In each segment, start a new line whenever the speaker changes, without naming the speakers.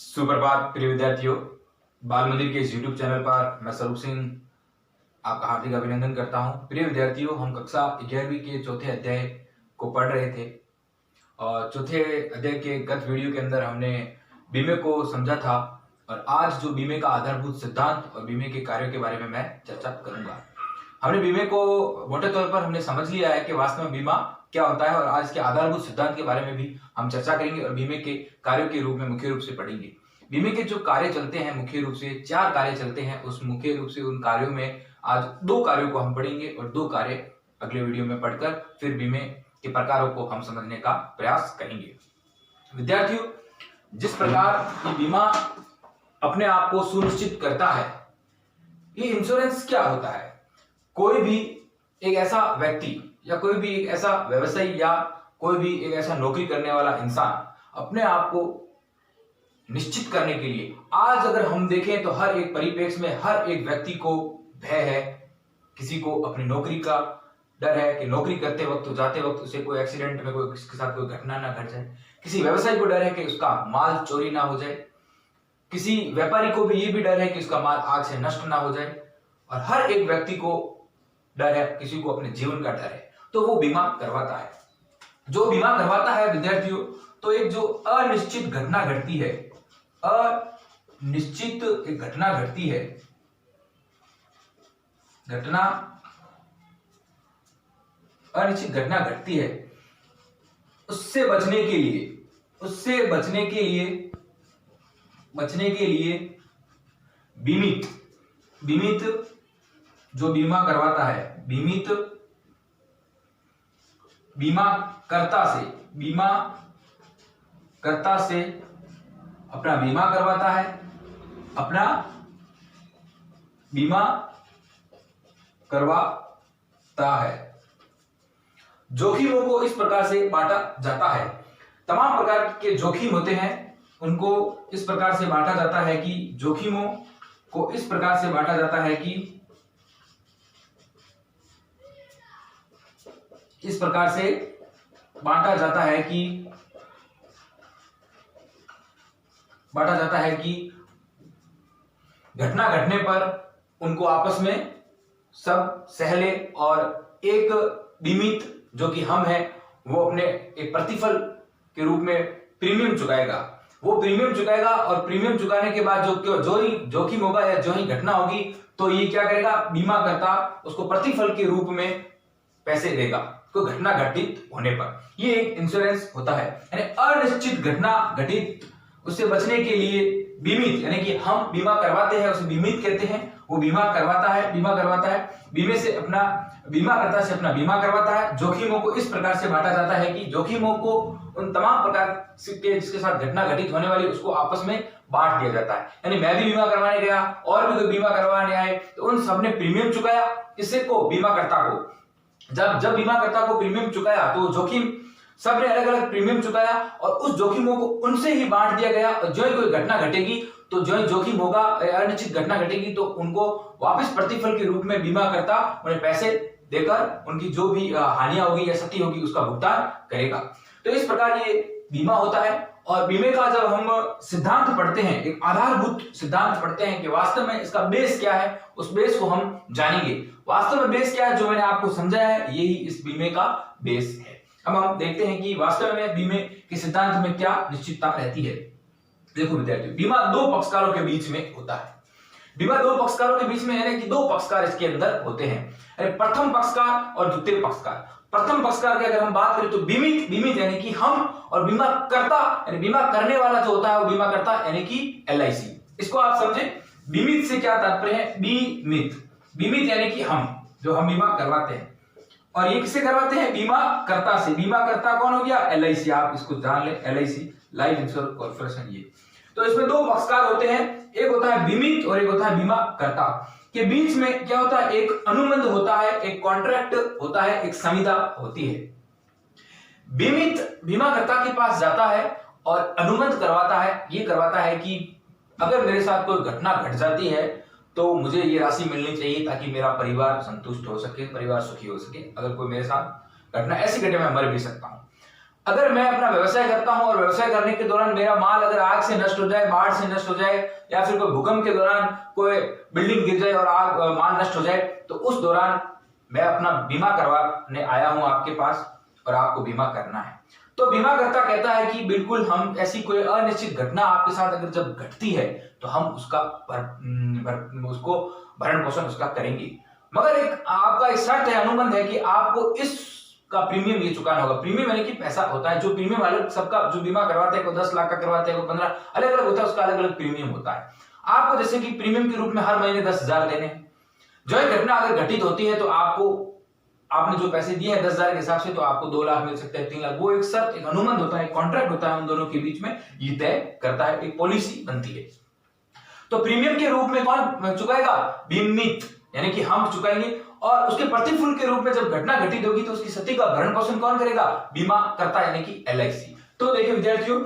सुप्रभात प्रिय विद्यार्थियों। बाल मंदिर के इस YouTube चैनल पर मैं स्वरूप सिंह आपका हार्दिक अभिनंदन करता हूं। प्रिय विद्यार्थियों, हम कक्षा 11वीं के चौथे अध्याय को पढ़ रहे थे और चौथे अध्याय के गत वीडियो के अंदर हमने बीमे को समझा था और आज जो बीमे का आधारभूत सिद्धांत और बीमे के कार्यों के बारे में मैं चर्चा करूंगा। हमने बीमे को मोटे तौर पर हमने समझ लिया है कि वास्तव में बीमा क्या होता है और आज के आधारभूत सिद्धांत के बारे में भी हम चर्चा करेंगे और बीमे के कार्यों के रूप में मुख्य रूप से पढ़ेंगे। बीमे के जो कार्य चलते हैं मुख्य रूप से 4 कार्य चलते हैं। उस मुख्य रूप से उन कार्यों में आज 2 कार्यों को हम पढ़ेंगे और 2 कार्य अगले वीडियो में पढ़कर फिर बीमे के प्रकारों को हम समझने का प्रयास करेंगे। विद्यार्थियों, जिस प्रकार ये बीमा अपने आप को सुनिश्चित करता है, ये इंश्योरेंस क्या होता है? कोई भी एक ऐसा व्यक्ति या कोई भी एक ऐसा व्यवसायी या कोई भी एक ऐसा नौकरी करने वाला इंसान अपने आप को निश्चित करने के लिए, आज अगर हम देखें तो हर एक परिप्रेक्ष्य में हर एक व्यक्ति को भय है। किसी को अपनी नौकरी का डर है कि नौकरी करते वक्त तो जाते वक्त उसे कोई एक्सीडेंट में कोई किसी के साथ कोई घटना ना घट जाए। किसी व्यवसायी को डर है कि उसका माल चोरी ना हो जाए। किसी व्यापारी को भी ये भी डर है कि उसका माल आग से नष्ट ना हो जाए। और हर एक व्यक्ति को डर है, किसी को अपने जीवन का डर है, तो वो बीमा करवाता है। जो बीमा करवाता है विद्यार्थियों, तो एक जो अनिश्चित घटना घटती है, अनिश्चित एक घटना घटती है, अनिश्चित घटना घटती है, उससे बचने के लिए बीमित जो बीमा करवाता है, बीमित बीमा करता से अपना बीमा करवाता है, अपना बीमा करवाता है। जोखिमों को इस प्रकार से बांटा जाता है। तमाम प्रकार के जोखिम होते हैं, उनको इस प्रकार से बांटा जाता है कि जोखिमों को इस प्रकार से बांटा जाता है कि इस प्रकार से बांटा जाता है कि घटना घटने पर उनको आपस में सब सहले और एक बीमित जो कि हम हैं वो अपने एक प्रतिफल के रूप में प्रीमियम चुकाएगा। वो प्रीमियम चुकाएगा और प्रीमियम चुकाने के बाद जो ही जोखिम होगा या जो ही घटना होगी, तो ये क्या करेगा, बीमा करता उसको प्रतिफल के रूप में पैसे देगा कोई घटना घटित होने पर। ये एक इंश्योरेंस होता है। यानी अनिश्चित घटना घटित उससे बचने के लिए बीमित, यानी कि हम बीमा करवाते हैं उसे बीमित कहते हैं। वो बीमा करवाता है, बीमे से अपना बीमा करता से अपना बीमा करवाता है। जोखिमों को इस प्रकार से बांटा जाता है कि जोखिमों को उन तमाम प्रकार के जिसके साथ घटना घटित होने वाली उसको आपस में बांट दिया जाता है। यानी मैं भी बीमा करवाने गया और भी कोई बीमा करवाने आए, तो उन सबने प्रीमियम चुकाया। इससे को बीमाकर्ता को जब बीमाकर्ता को प्रीमियम चुकाया तो जोखिम सबने अलग अलग प्रीमियम चुकाया और उस जोखिमों को उनसे ही बांट दिया गया। और जो ही कोई घटना घटेगी, तो जो ही जोखिम होगा, अनिश्चित घटना घटेगी, तो उनको वापस प्रतिफल के रूप में बीमाकर्ता उन्हें पैसे देकर उनकी जो भी हानियां होगी या क्षति होगी उसका भुगतान करेगा। तो इस प्रकार ये बीमा होता है। और बीमे का जब हम सिद्धांत पढ़ते हैं, एक आधारभूत सिद्धांत पढ़ते हैं कि वास्तव में इसका बेस क्या है, उस बेस को हम जानेंगे। वास्तव में बेस क्या है, जो मैंने आपको समझाया है, यही इस बीमे का बेस है। अब हम देखते हैं कि वास्तव में बीमे के सिद्धांत में क्या निश्चितता रहती है। देखो विद्यार्थियों, बीमा 2 पक्षकारों के बीच में होता है। बीमा 2 पक्षकारों के बीच में, यानी कि 2 पक्षकार इसके अंदर होते हैं, प्रथम पक्षकार और द्वितीय पक्षकार। प्रथम पक्षकार की अगर हम बात करें तो बीमित यानी कि हम, और बीमा करता यानी बीमा करने वाला जो होता है वो बीमा करता यानी कि LIC। इसको आप समझे। बीमित से क्या तात्पर्य है? बीमित यानी कि हम, जो हम बीमा करवाते हैं। और ये किससे करवाते हैं? बीमा करता से। बीमा करता कौन हो गया? LIC। आप इसको जान ले, LIC, लाइफ इंश्योरेंस कॉर्पोरेशन। ये तो इसमें 2 पक्षकार होते हैं, एक होता है बीमित और एक होता है बीमा करता। के बीच में क्या होता है? एक अनुबंध होता है, एक कॉन्ट्रैक्ट होता है, एक संविदा होती है। बीमित बीमाकर्ता के पास जाता है और अनुबंध करवाता है। ये करवाता है कि अगर मेरे साथ कोई घटना घट जाती है तो मुझे ये राशि मिलनी चाहिए ताकि मेरा परिवार संतुष्ट हो सके, परिवार सुखी हो सके। अगर कोई मेरे साथ घटना ऐसी घटे मैं मर भी सकता हूं। अगर मैं अपना व्यवसाय करता हूं और व्यवसाय करने के दौरान मेरा माल अगर आग से नष्ट हो जाए, बाढ़ से नष्ट हो जाए, या फिर कोई भूकंप के दौरान कोई बिल्डिंग गिर जाए और आग माल नष्ट हो जाए, तो उस दौरान मैं अपना बीमा करवाने आया हूं आपके पास और आपको बीमा करना है। तो बीमाकर्ता कहता है कि बिल्कुल हम ऐसी कोई अनिश्चित घटना आपके साथ अगर जब घटती है तो हम उसका उसको भरण पोषण उसका करेंगे, मगर एक आपका एक शर्त है, अनुबंध है कि आपको इसका प्रीमियम ये चुकाना होगा। प्रीमियम यानी कि पैसा होता है जो प्रीमियम अलग सबका, जो बीमा करवाते हैं कोई 10 लाख का करवाते हैं, कोई 15, अलग अलग होता है, उसका अलग अलग प्रीमियम होता है। आपको जैसे कि प्रीमियम के रूप में हर महीने 10,000 देने हैं। जो एक घटना अगर घटित होती है तो आपको, आपने जो पैसे दिए हैं 10,000 के हिसाब से, तो आपको 2 लाख मिल सकते हैं, 3 लाख। वो एक शर्त, एक अनुबंध होता है, कॉन्ट्रैक्ट होता है उन दोनों के बीच में, ये तय करता है, एक पॉलिसी बनती है। तो प्रीमियम के रूप में कौन चुकाएगा? बीमित, यानी कि हम चुकाएंगे, और उसके प्रतिफल के रूप में जब घटना घटित होगी तो उसकी क्षति का भरण पोषण कौन करेगा? बीमा करता, यानी कि LIC। तो देखिए विद्यार्थियों,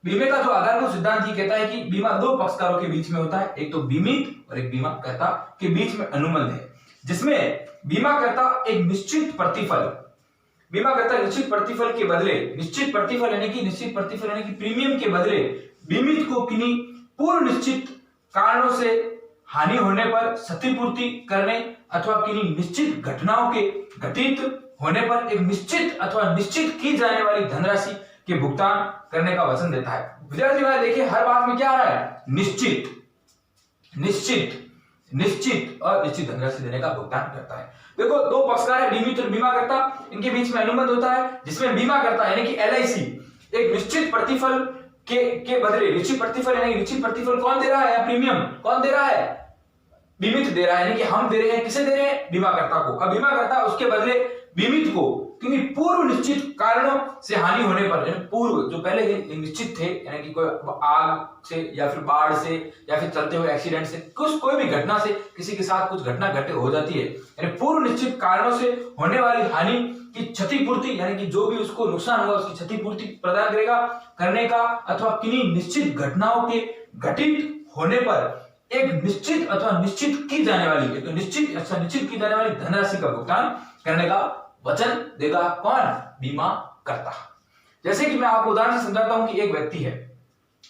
बीमे का जो आधारभूत सिद्धांत ये कहता है कि बीमा 2 पक्षकारों के बीच में होता है, एक तो बीमित और एक बीमाकर्ता के बीच में अनुबंध है, जिसमें बीमाकर्ता एक निश्चित प्रतिफल, बीमाकर्ता निश्चित प्रतिफल के बदले, निश्चित प्रतिफल यानी कि प्रीमियम के बदले बीमित को किन्हीं पूर्व निश्चित कारणों से हानि होने पर क्षतिपूर्ति करने अथवा किन्हीं निश्चित घटनाओं के घटित होने पर एक निश्चित अथवा निश्चित की जाने वाली धनराशि के भुगतान करने का वचन देता है। विद्यार्थी भाई देखिए, हर बात में क्या आ रहा है? निश्चित, निश्चित, निश्चित और निश्चित धनराशि देने का भुगतान करता है। देखो, 2 पक्षकार है, बीमित और बीमाकर्ता, इनके बीच में अनुबंध होता है, जिसमें बीमाकर्ता यानी कि LIC एक निश्चित प्रतिफल के बदले, निश्चित प्रतिफल यानी निश्चित प्रतिफल कौन दे रहा है? या प्रीमियम कौन दे रहा है? बीमित दे रहा है, यानी कि हम दे रहे हैं। किसे दे रहे हैं? बीमाकर्ता को। अब बीमाकर्ता उसके बदले बीमित को किन्हीं पूर्व निश्चित कारणों से हानि होने पर, यानी पूर्व जो पहले ही निश्चित थे, यानी कि कोई आग से या फिर बाढ़ से या फिर चलते हुए एक्सीडेंट से, कोई भी घटना से किसी के साथ कुछ घटना घटे हो जाती है, यानी पूर्व निश्चित कारणों से होने वाली हानि की क्षतिपूर्ति, यानी कि जो भी उसको नुकसान हुआ उसकी क्षतिपूर्ति प्रदान करेगा करने का, अथवा किन्हीं निश्चित घटनाओं के घटित होने पर एक निश्चित अथवा निश्चित की जाने वाली, एक निश्चित अथवा निश्चित की जाने वाली धनराशि का भुगतान करने का वचन देगा कौन? बीमाकर्ता। जैसे कि मैं आपको उदाहरण से समझाता हूं कि एक व्यक्ति है,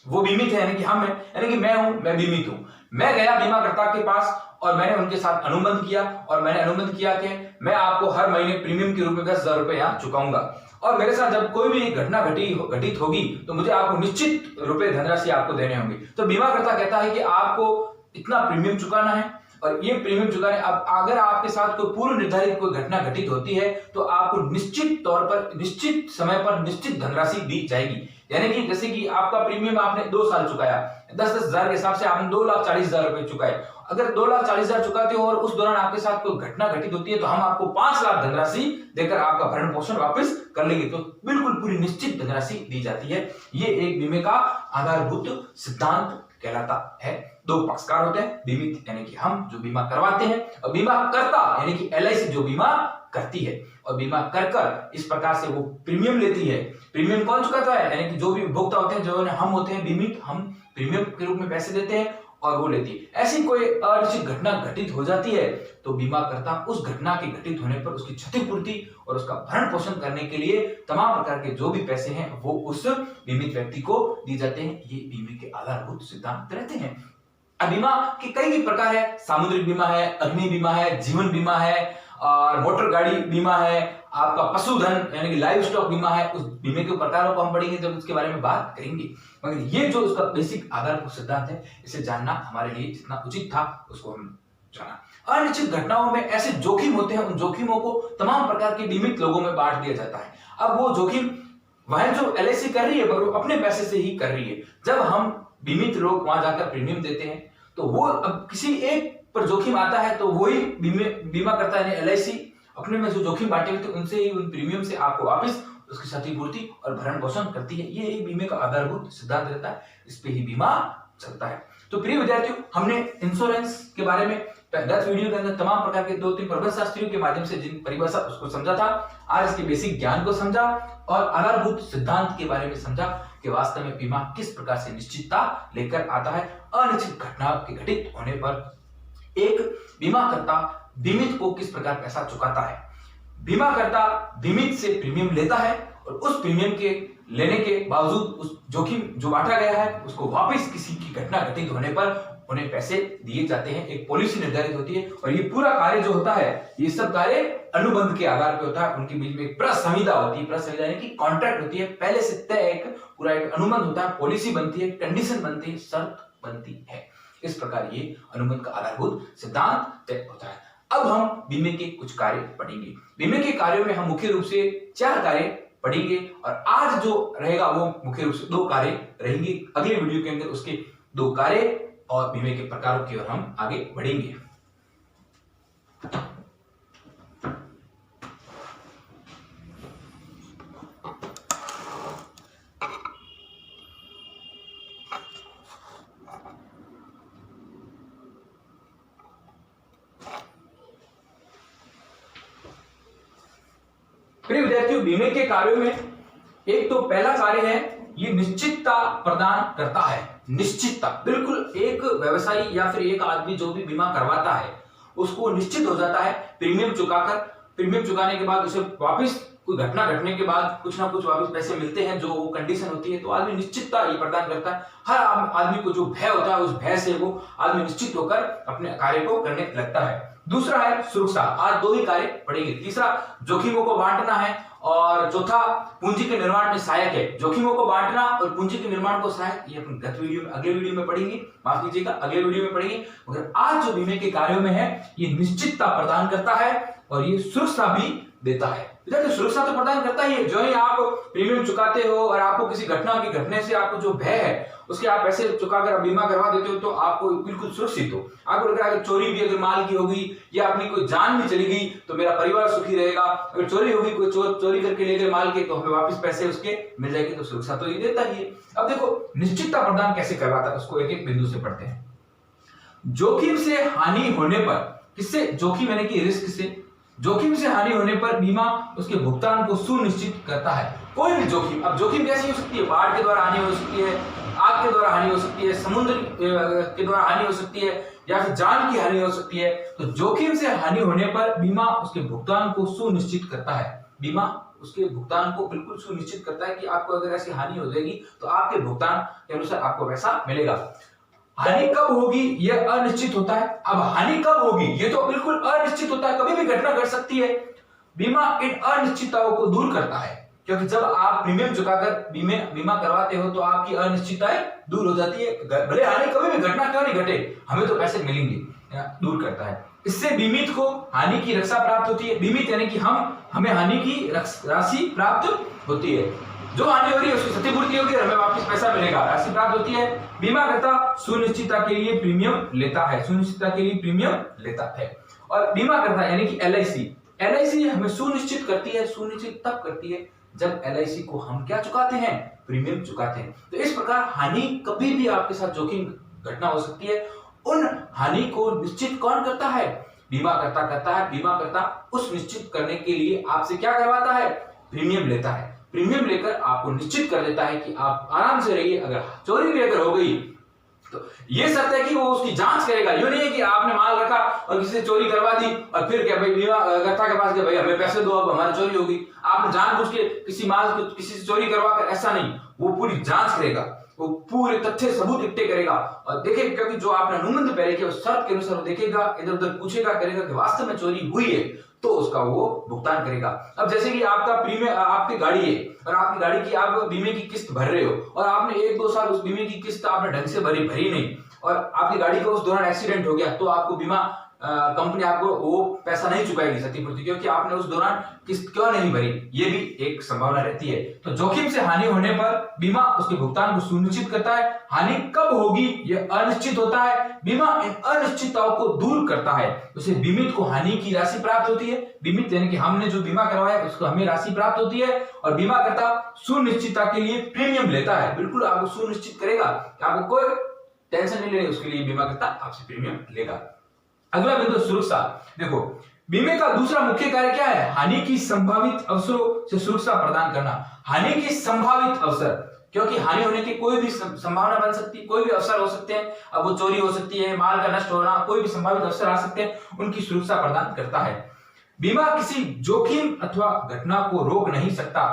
वो बीमित है, यानी कि हम है, यानी कि मैं हूं, मैं बीमित हूं। मैं गया बीमाकर्ता के पास और मैंने उनके साथ अनुबंध किया, और मैंने अनुबंध किया कि मैं आपको हर महीने प्रीमियम के रूप में 10,000 रुपए यहां चुकाऊंगा, और मेरे साथ जब कोई भी घटना घटित होगी तो मुझे आपको निश्चित रुपए धनराशि आपको देने होंगे। तो बीमाकर्ता कहता है कि आपको इतना प्रीमियम चुकाना है, और ये प्रीमियम चुकाने, अब अगर आपके साथ कोई पूर्व निर्धारित कोई घटना घटित होती है तो आपको निश्चित तौर पर, निश्चित समय पर निश्चित धनराशि दी जाएगी। यानी कि जैसे कि आपका प्रीमियम आपने 2 साल चुकाया, 10,000 के हिसाब से आपने 2,40,000 रुपए चुकाए। अगर 2,40,000 चुकाते हो और उस दौरान आपके साथ कोई घटना घटित होती है तो हम आपको 5 लाख धनराशि देकर आपका भरण पोषण वापस कर लेंगे। तो बिल्कुल पूरी निश्चित धनराशि दी जाती है। ये एक बीमे का आधारभूत सिद्धांत कहलाता है। 2 पक्षकार होते हैं, बीमित यानी कि हम जो बीमा करवाते हैं, और बीमाकर्ता यानी कि LIC जो बीमा करती है, और बीमा कर इस प्रकार से वो प्रीमियम लेती है। प्रीमियम कौन चुकाता है? यानी कि जो भी उपभोक्ता होते हैं, जो हम होते हैं बीमित, हम प्रीमियम के रूप में पैसे देते हैं और वो लेती है। ऐसी कोई अनिश्चित घटना घटित हो जाती है तो बीमाकर्ता उस घटना के घटित होने पर उसकी क्षतिपूर्ति और उसका भरण पोषण करने के लिए तमाम प्रकार के जो भी पैसे हैं वो उस बीमित व्यक्ति को दिए जाते हैं। ये बीमे के आधारभूत सिद्धांत रहते हैं। अब बीमा के कई प्रकार है, सामुद्रिक बीमा है, अग्नि बीमा है, जीवन बीमा है, और मोटर गाड़ी बीमा है, आपका पशुधन यानी कि लाइव स्टॉक बीमा है। उस बीमे के प्रकारों को हम पढ़ेंगे जब उसके बारे में बात करेंगे, मगर ये जो उसका बेसिक आधारभूत सिद्धांत है, इसे जानना हमारे लिए जितना उचित था उसको हम जाना। अनिश्चित घटनाओं में ऐसे जोखिम होते हैं, उन जोखिमों को तमाम प्रकार के बीमित लोगों में बांट दिया जाता है। अब वो जोखिम वह जो LIC कर रही है वो अपने पैसे से ही कर रही है। जब हम बीमित लोग वहां जाकर प्रीमियम देते हैं तो वो अब किसी एक पर जोखिम आता है तो वही बीमा करता है, LIC अपने में जो जोखिम बांटे हुए थे उनसे ही, उन प्रीमियम से आपको वापस उसकी क्षतिपूर्ति और भरण पोषण करती है। ये एक बीमे का आधारभूत सिद्धांत रहता है, इस पे ही बीमा चलता है। तो प्रिय विद्यार्थियों, हमने इंश्योरेंस के बारे में गत वीडियो के अंदर तमाम प्रकार के 2-3 प्रबंध शास्त्रियों के माध्यम से जिन परिभाषा उसको समझा था, आज इसके बेसिक ज्ञान को समझा और आधारभूत सिद्धांत के बारे में समझा कि वास्तव में बीमा किस प्रकार से निश्चितता लेकर आता है। अनिश्चित घटना के घटित होने पर एक बीमाकर्ता बीमित को किस प्रकार पैसा चुकाता है, बीमाकर्ता बीमित से प्रीमियम लेता है और उस प्रीमियम के लेने के बावजूद उस जोखिम जो बांटा गया है उसको वापस किसी की घटना घटित होने पर उन्हें पैसे दिए जाते हैं। एक पॉलिसी निर्धारित होती है और ये पूरा कार्य जो होता है ये सब कार्य अनुबंध के आधार पर होता है। उनके बीच में एक प्रसंहिता होती है, प्रसंहिता यानी कि कॉन्ट्रैक्ट होती है, पहले से तय एक पूरा एक अनुबंध होता है, पॉलिसी बनती है, कंडीशन बनती है, शर्त बनती है। इस प्रकार ये अनुबंध का आधारभूत सिद्धांत तय होता है। अब हम बीमे के कुछ कार्य पढ़ेंगे। बीमे के कार्यों में हम मुख्य रूप से 4 कार्य पढ़ेंगे और आज जो रहेगा वो मुख्य रूप से 2 कार्य रहेंगे। अगले वीडियो के अंदर उसके 2 कार्य और बीमे के प्रकारों की ओर हम आगे बढ़ेंगे। प्रिय विद्यार्थियों, बीमे के कार्यों में एक तो पहला कार्य है ये निश्चितता प्रदान करता है। निश्चितता, बिल्कुल एक व्यवसायी या फिर एक आदमी जो भी बीमा करवाता है उसको निश्चित हो जाता है प्रीमियम चुकाकर, प्रीमियम चुकाने के बाद उसे वापस कोई घटना घटने के बाद कुछ ना कुछ वापस पैसे मिलते हैं, जो कंडीशन होती है, तो आदमी निश्चितता ये प्रदान करता है। हर आदमी को जो भय होता है उस भय से वो आदमी निश्चित होकर अपने कार्य को करने लगता है। दूसरा है सुरक्षा, आज 2 ही कार्य पढ़ेंगे। तीसरा जोखिमों को बांटना है और चौथा पूंजी के निर्माण में सहायक है। जोखिमों को बांटना और पूंजी के निर्माण को सहायक, ये अपन अगले वीडियो में पढ़ेंगे, माफ कीजिएगा अगले वीडियो में पढ़ेंगे। मगर आज जो बीमे के कार्यों में है ये निश्चितता प्रदान करता है और ये सुरक्षा भी देता है। देखिए सुरक्षा तो प्रदान करता ही है, जो ही आप प्रीमियम चुकाते हो और आपको किसी घटना के घटने से आपको जो भय है उसके आप पैसे चुकाकर बीमा करवा देते हो तो आपको बिल्कुल सुरक्षित हो। आपको लग रहा है कि चोरी भी अगर माल की होगी या अपनी कोई जान भी चली गई तो मेरा परिवार सुखी रहेगा, अगर चोरी होगी कोई चोरी करके ले गए माल के तो हमें वापस पैसे उसके मिल जाएंगे, तो सुरक्षा तो ये देता ही है। अब देखो निश्चितता प्रदान कैसे करवाता है उसको एक एक बिंदु से पढ़ते हैं। जोखिम से हानि होने पर, किससे? जोखिम यानी कि रिस्क से, जोखिम से हानि होने पर बीमा उसके भुगतान को सुनिश्चित करता है। कोई भी जोखिम, अब जोखिम कैसी हो सकती है? बाढ़ के द्वारा हानि हो सकती है, आग के द्वारा हानि हो सकती है, समुद्र के द्वारा हानि हो सकती है या फिर जान की हानि हो सकती है। तो जोखिम से हानि होने पर बीमा उसके भुगतान को सुनिश्चित करता है। बीमा उसके भुगतान को बिल्कुल सुनिश्चित करता है कि आपको अगर ऐसी हानि हो जाएगी तो आपके भुगतान के अनुसार आपको पैसा मिलेगा। हानि कब होगी यह अनिश्चित होता है। अब हानि कब होगी ये तो बिल्कुल अनिश्चित होता है, कभी भी घटना घट सकती है। बीमा इन अनिश्चितताओं को दूर करता है, क्योंकि जब आप प्रीमियम चुकाकर बीमा करवाते हो तो आपकी अनिश्चितताएं दूर हो जाती है। भले हानि कभी भी घटना क्यों नहीं घटे, हमें तो पैसे मिलेंगे, दूर करता है। इससे बीमित को हानि की रक्षा प्राप्त होती है। बीमित यानी कि हमें हानि की राशि प्राप्त होती है, जो हानि हो रही है उसकी क्षतिपूर्ति होगी और हमें वापस पैसा मिलेगा, राशि प्राप्त होती है। बीमाकर्ता सुनिश्चितता के लिए प्रीमियम लेता है, सुनिश्चितता के लिए प्रीमियम लेता है। और बीमाकर्ता यानी कि एलआईसी हमें सुनिश्चित करती है। सुनिश्चित तब करती है जब एलआईसी को हम क्या चुकाते हैं? प्रीमियम चुकाते हैं। तो इस प्रकार हानि कभी भी आपके साथ जोखिम घटना हो सकती है, उन हानि को निश्चित कौन करता है? बीमाकर्ता करता है। बीमाकर्ता उस निश्चित करने के लिए आपसे क्या करवाता है? प्रीमियम लेता है। प्रीमियम लेकर आपको निश्चित कर देता है कि आप आराम से रहिए। अगर चोरी भी अगर हो गई तो ये शर्त है कि वो उसकी जांच करेगा। ये नहीं है कि आपने माल रखा और किसी से चोरी करवा दी और फिर क्या भाई बीमाकर्ता के पास गए, भाई हमें पैसे दो, अब हमारी चोरी होगी। आपने जानबूझ के किसी माल को किसी से चोरी करवा कर, ऐसा नहीं, वो पूरी जांच करेगा, वो पूरे तथ्य सबूत इकट्ठे करेगा और देखेगा, क्योंकि जो आपने अनुबंध पहले किया उस शर्त के अनुसार वो देखेगा, इधर उधर पूछेगा करेगा कि वास्तव में चोरी हुई है तो उसका वो भुगतान करेगा। अब जैसे कि आपका प्रीमियम, आपकी गाड़ी है और आपकी गाड़ी की आप बीमे की किस्त भर रहे हो और आपने 1-2 साल उस बीमे की किस्त आपने ढंग से भरी नहीं और आपकी गाड़ी का उस दौरान एक्सीडेंट हो गया, तो आपको बीमा कंपनी आपको वो पैसा नहीं चुकाएगी क्षतिपूर्ति, क्योंकि आपने उस दौरान किस्त क्यों नहीं भरी, ये भी एक संभावना रहती है। तो जोखिम से हानि होने पर बीमा उसके भुगतान को सुनिश्चित करता है। हानि कब होगी यह अनिश्चित होता है। बीमा इन अनिश्चितताओं को दूर करता है। उसे बीमित को हानि की राशि प्राप्त होती है। बीमित यानी कि हमने जो बीमा करवाया उसको हमें राशि प्राप्त होती है और बीमा करता सुनिश्चितता के लिए प्रीमियम लेता है। बिल्कुल आपको सुनिश्चित करेगा, आपको कोई टेंशन नहीं लेनी, उसके लिए बीमा करता आपसे प्रीमियम लेगा। अगला बिंदु सुरक्षा। देखो बीमे का दूसरा मुख्य कार्य क्या है? हानि की संभावित अवसरों से सुरक्षा प्रदान करना। हानि की संभावित अवसर, क्योंकि हानि होने की कोई भी संभावना बन सकती है, कोई भी अवसर हो सकते हैं। अब वो चोरी हो सकती है, माल का नष्ट होना, कोई भी संभावित अवसर आ सकते हैं, उनकी सुरक्षा प्रदान करता है। बीमा किसी जोखिम अथवा घटना को रोक नहीं सकता,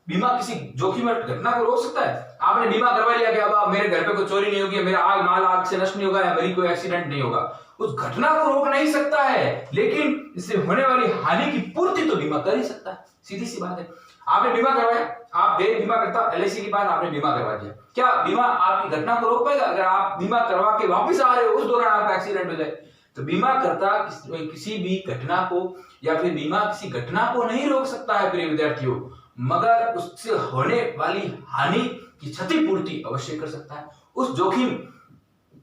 बीमा किसी जोखिम और घटना को रोक सकता है? आपने बीमा करवा लिया कि अब मेरे घर पे कोई चोरी नहीं होगी, मेरा आग से नष्ट नहीं होगा, या मेरी कोई एक्सीडेंट नहीं होगा। उस घटना को रोक नहीं सकता है, लेकिन इससे होने वाली हानि की पूर्ति तो बीमा कर ही सकता है। सीधी सी बात है। आपने बीमा करवाया, आप गए बीमा करता एलआईसी के पास, आपने बीमा करवा दिया, क्या बीमा आपकी घटना को रोक पाएगा? अगर आप बीमा करवा के वापस आ रहे हो, उस दौरान आपका एक्सीडेंट हो जाए, तो बीमा करता किसी भी घटना को या फिर बीमा किसी घटना को नहीं रोक सकता है प्रिय विद्यार्थियों, मगर उससे होने वाली हानि की क्षतिपूर्ति अवश्य कर सकता है। उस जोखिम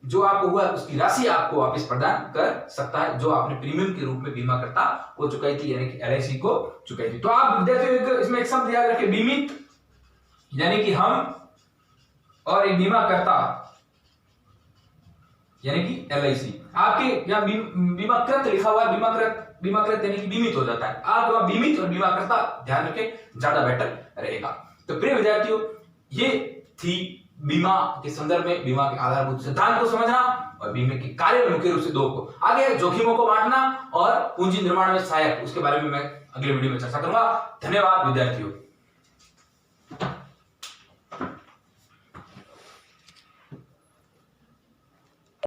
जो आपको हुआ उसकी राशि आपको वापस प्रदान कर सकता है, जो आपने प्रीमियम के रूप में बीमा करता को चुकाई थी, यानी कि एलआईसी को चुकाई थी। तो आप विद्यार्थियों इसमें एक शब्द याद रखें, बीमित, यानी कि हम, और एक बीमा करता यानी कि एलआईसी। आपके यहाँ बीमाकृत लिखा हुआ है, बीमाकृत यानी कि बीमित हो जाता है। आप वहां बीमित और बीमा करता ध्यान रखें, ज्यादा बेटर रहेगा। तो प्रिय विद्यार्थियों, ये थी बीमा के संदर्भ में बीमा के आधारभूत सिद्धांत को समझना और बीमे के कार्य में मुख्य रूप से दो को, आगे जोखिमों को बांटना और पूंजी निर्माण में सहायक, उसके बारे में मैं अगले वीडियो में चर्चा करूंगा। धन्यवाद विद्यार्थियों।